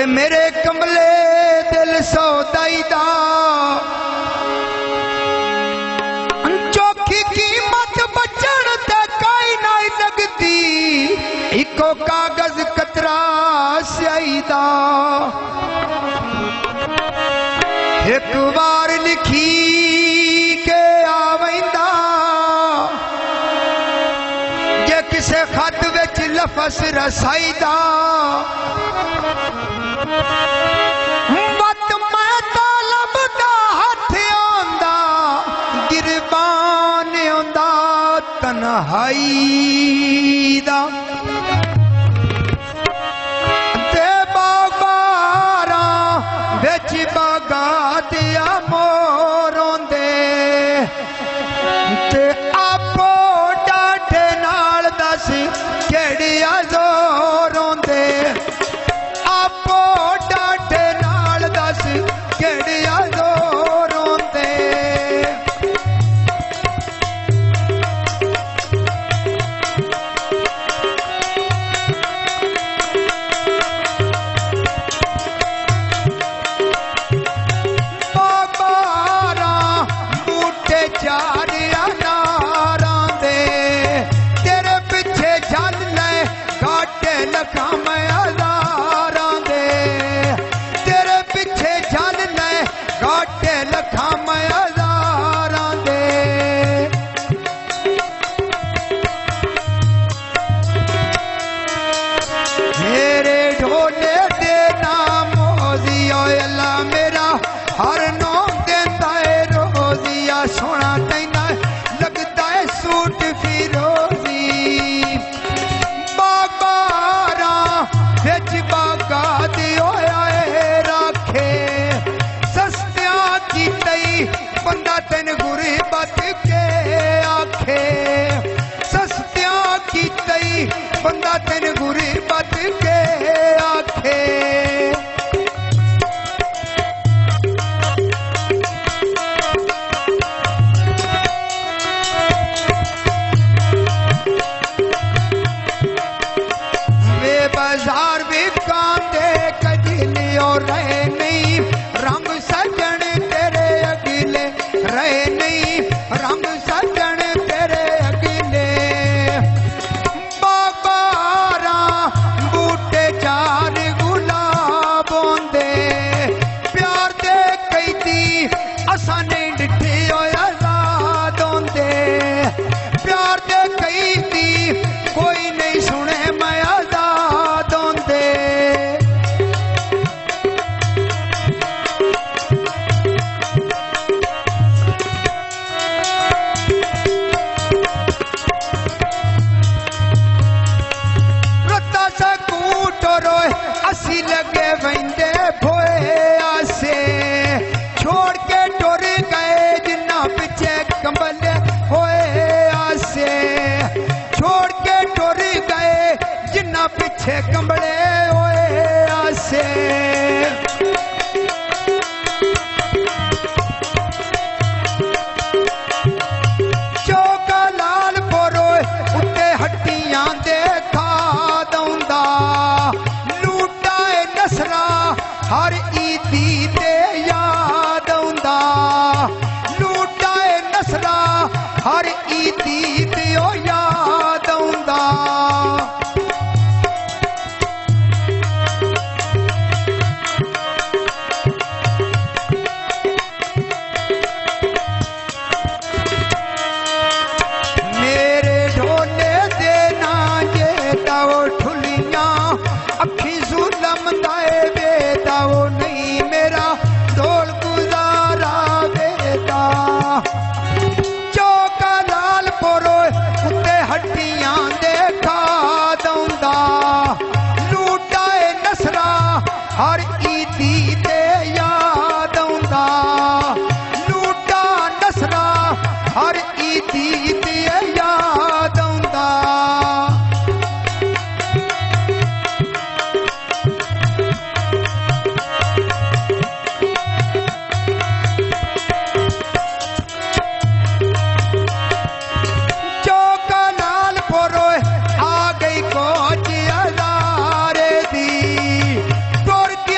वे मेरे कमले दिल सौदाई दा चौखी कीमत बचन ते काई ना लगती इको कागज कतरा स्याही दा एक बार लिखी के आवेंदा जे किसे खत विच लफस रसाई दा वत मैं तालब दा हथ आंदा गिरबान आंदा तन्हाई दा ते बागारा विच बागा दिया मोर आंदे ते आपो डाढे नाल दस केड़िया जोर आंदे आपो डाढे नाल दस केड़िया जोर आंदे बाबारा बूटे चारिया नारां दे तेरे पिछे झल ले घाटे लखा मैं हज़ारां दे तेरे पिछे झल ले घाटे लखा मैं हज़ारां दे मेरे ढोले दे नाम मोजिया अल्लाह मेरा हर नो देता है रोजिया सोना कहना लगता है सूट फिरोजी बागारा बिच बागा दियो राखे सस्तिया की तई बंदा तेन गुरबत के आखे सस्तिया की तई बंदा तेन गुरबत के आखे वे बाजार भी कांदे कजली और रहे नहीं रंग सजन तेरे अगले रहे नहीं रंग सजन तेरे अगले बाबारा बूटे चार गुलाब आंदे प्यार दे कई दी असा नहीं डिठे आजाद आंदे प्यार दे कई दी कोई नहीं सुने मैं आजाद आंदे रत्ता सा कूट रोए असी लगे वंदे भोए आसे छोड़ के टुर गए जिन्ना पिछे कंबले होए आसे छोड़ के टुर गए जिन्ना पिछे कंबले होए आसे चौका लाल पोरोए उत्ते हट्टियां दे खा दौंदा लूटा नसरा हर ईदी ते याद आंदा लूटा नसरा हर ईदी ते ओ याद आंदा मेरे ढोले दे ना जे दाओ ठुलियां अखी जुलम दाए बेदाओ नहीं मेरा ढोल गुजारा बेदा चौका लाल पोरो उत्ते हड्डियां देखा दौंदा लूटाए नसरा हर ईदी ते याद आंदा लूटा नसरा हर ईदी ते याद आंदा चौका लाल पोरो आ गई कोच हजारे दी टुर के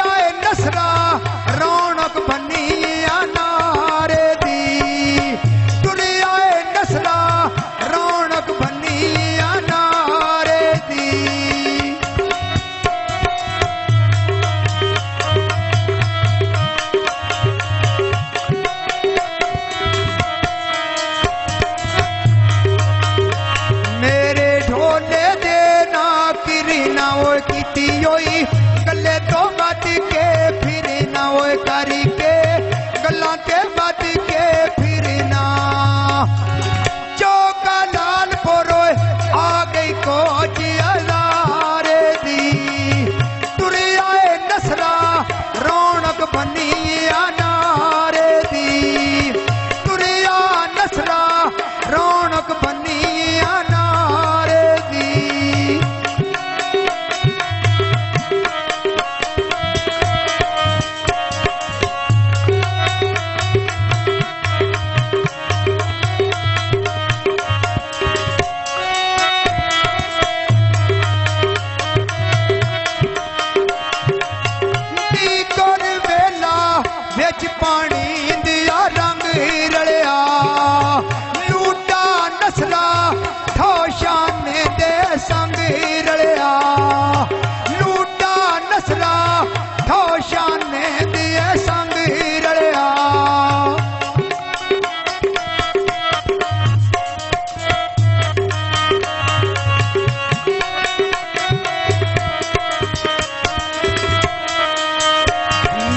कीती होई गल्ले तो बच के फिर ना ओए करी के गल्लां ते बच के फिर ना चौका लालपुर आ गई कोच हजारे दी तुरी आए नसरा रौनक बनी अनारे दी तुरी आ नसरा रौनक बनी अनारे दी बिच पानी दिया रंग रलिया लूटा नसला ठोशाने दे संग रलिया लूटा नसला ठोशाने दे संग रलिया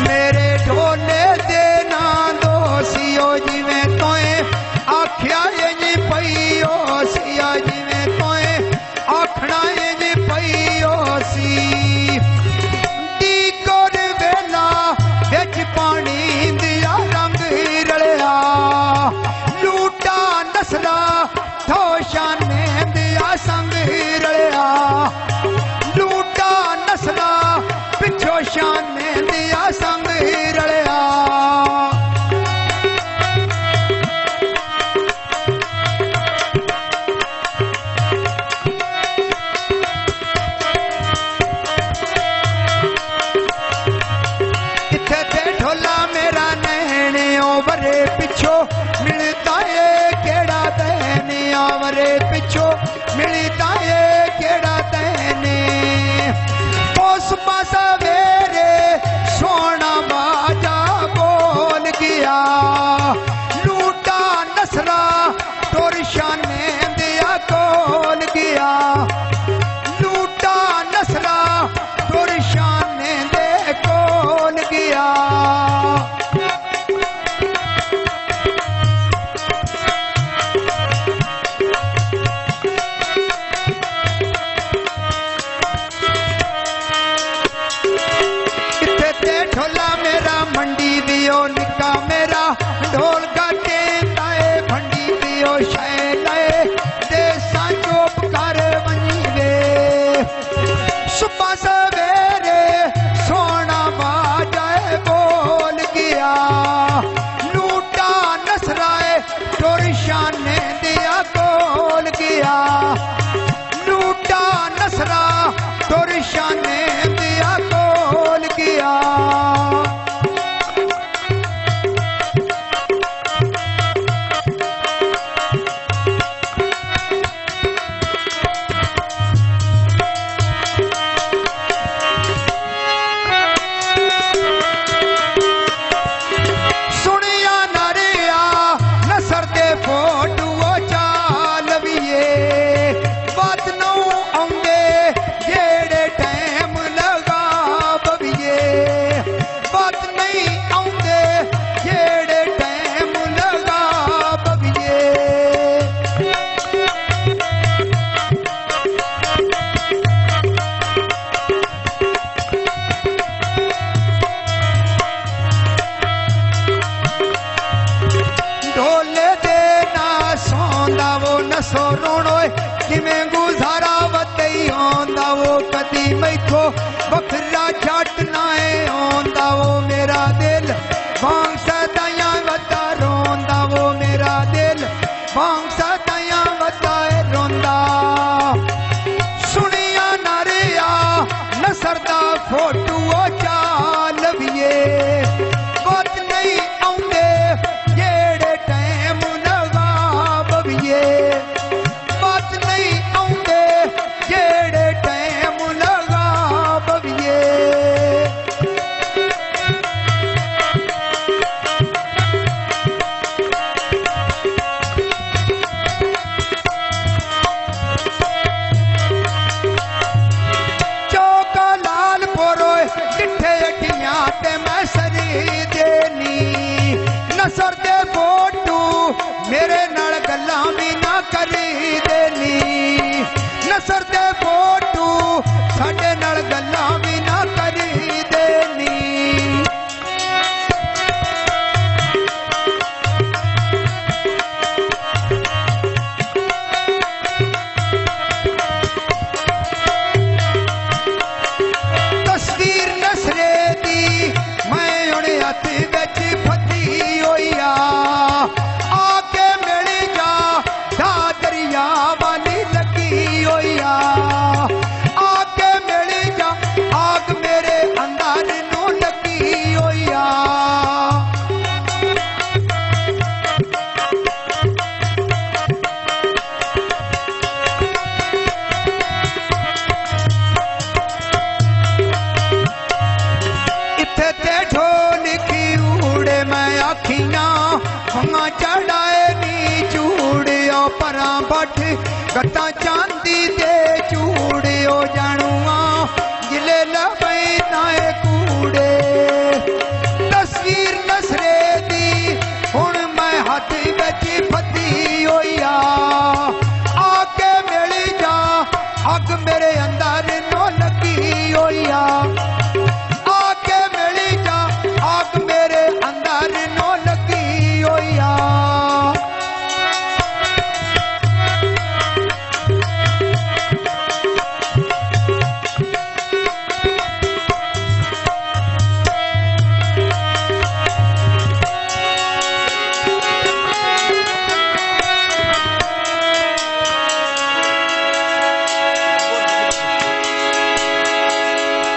मेरे ढोले दे ना दोसियो जिवें तोए आख्या जी पईओ सिया जिवें तोए आखना जी पईओ सी दी कोर वेला बिच पानी दिया रंग रलिया लूटा नसला ठोशाने दिया संग रलिया लूटा नसला पिछो शाने दिया संग रलिया इत्थे ते ढोला मेरा नैने ओवरे पिछो मिलता है केड़ा तैने आवरे पिछो मिलता है केड़ा तैने उस पासा वेरे सोना बाजा बोल गया लूटा नसरा टोरशाने दिया कोल गया लूटा नसरा टोरशाने दे कोल गया ढोला मेरा मंडी दियो निका मेरा ढोल गाटे ताए भंडी दियो शैलाए देसा चोप कर वनी वे सुबह सवेरे सोना बाजाए बोल गया लूटा नसराए टोरशाने दिया कोल गया लूटा नसरा टोरशाने दिया कोल गया नसो रोणो किवें गुजारा वतई आंदा वो कदी मैथो बखरा झट नाए आंदा वो मेरा दिल वांग सदाया वता रोंदा वो मेरा दिल वांग सदाया वता रोंदा सुनिया नारिया नसरदा फोटू चाल विए बात नहीं आउंदे जेड़े टाइम लगा बविए बात नहीं आउंदे जेड़े टाइम लगा बविए गता चांद